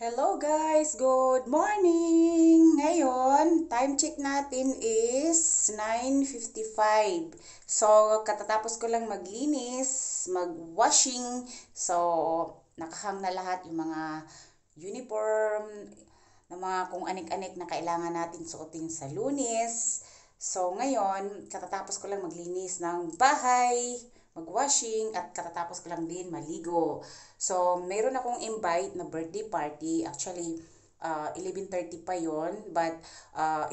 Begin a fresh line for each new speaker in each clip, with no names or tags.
Hello guys! Good morning! Ngayon, time check natin is 9:55. So, katatapos ko lang maglinis, mag-washing. So, nakahang na lahat yung mga uniform, na mga kung anik-anik na kailangan natin suotin sa Lunes. So, ngayon, katatapos ko lang maglinis ng bahay, mag-washing, at katatapos ko lang din maligo. So, mayroon akong invite na birthday party. Actually, 11:30 pa yon, but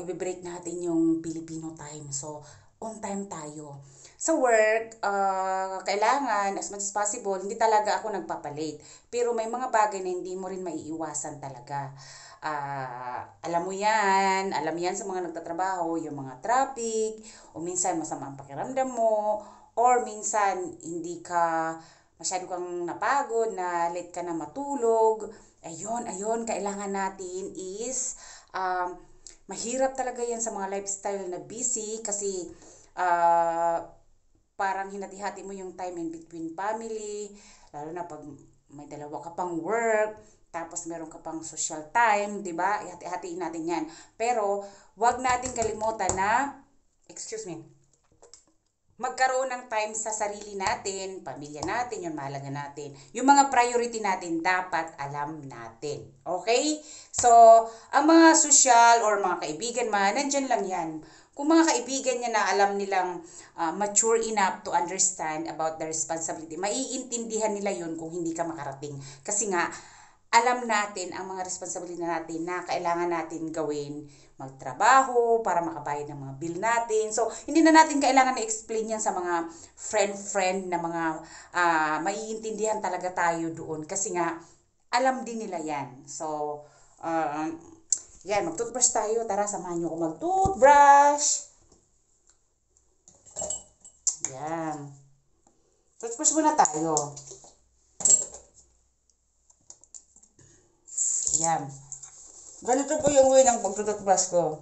i-break natin yung Filipino time. So, on time tayo. Sa work, kailangan as much as possible, hindi talaga ako nagpapalate. Pero may mga bagay na hindi mo rin maiiwasan talaga. Alam mo yan sa mga nagtatrabaho, yung mga traffic, o minsan masama ang pakiramdam mo, or minsan hindi ka masyado kang napagod, na late ka na matulog. Ayun, kailangan natin is mahirap talaga yan sa mga lifestyle na busy kasi parang hinati-hati mo yung time in between family, lalo na pag may dalawa ka pang work, tapos meron ka pang social time, 'di ba? Ihati-hatiin natin 'yan. Pero wag nating kalimutan na, excuse me, magkaroon ng time sa sarili natin, pamilya natin, yung mahalaga natin. Yung mga priority natin, dapat alam natin. Okay? So, ang mga social or mga kaibigan man, nandyan lang yan. Kung mga kaibigan niya na alam nilang mature enough to understand about the responsibility, maiintindihan nila yun kung hindi ka makarating. Kasi nga, alam natin ang mga responsibility natin na kailangan natin gawin, magtrabaho para makabayad ng mga bill natin. So, hindi na natin kailangan na-explain yan sa mga friend na mga maiintindihan talaga tayo doon. Kasi nga, alam din nila yan. So, yan, mag-toothbrush tayo. Tara, samahan nyo ako mag-toothbrush. Yan. Toothbrush muna tayo. Yan. Ganito po yung way ng pagtututbrush ko.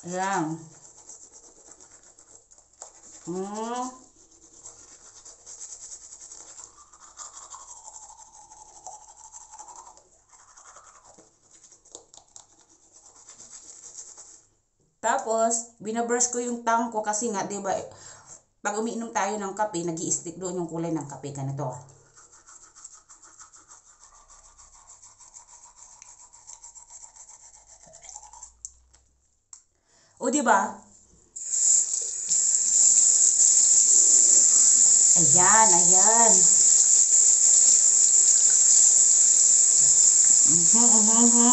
Yan. Tapos, binabrush ko yung tongue ko kasi nga, di ba, pag umiinom tayo ng kape, nag-i-stick doon yung kulay ng kape. Ganito. O, di ba? Ayan. Mhm.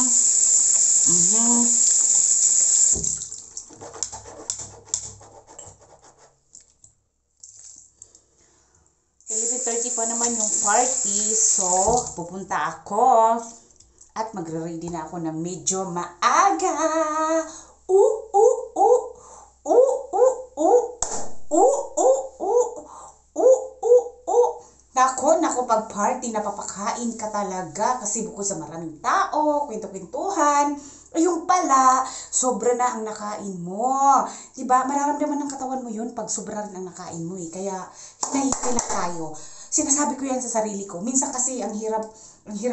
11:30 pa naman yung party, so pupunta ako at magre-ready na ako na medyo maaga. Nako, pag party, napapakain ka talaga kasi bukod sa maraming tao, kwento-kwentuhan, ayun pala, sobra na ang nakain mo. Diba? Mararamdaman ng katawan mo yun pag sobra rin ang nakain mo eh. Kaya, hinahintay lang tayo. Sinasabi ko yan sa sarili ko. Minsan kasi, ang hirap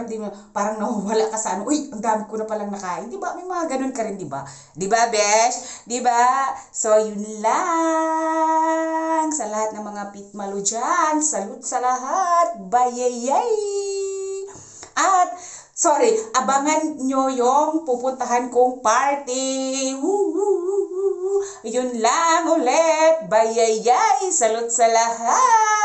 din, parang nawawala ka sa ano, uy, ang dami ko na palang nakain. Diba? May mga ganun ka rin, diba? Diba, besh? Diba? So, yun lang. Sa lahat ng mga pitmalo dyan, salute sa lahat. Bayayay! At, sorry, abangan nyo yung pupuntahan kong party. Woo! Yun lang ulit. Bayayay! Salute sa lahat!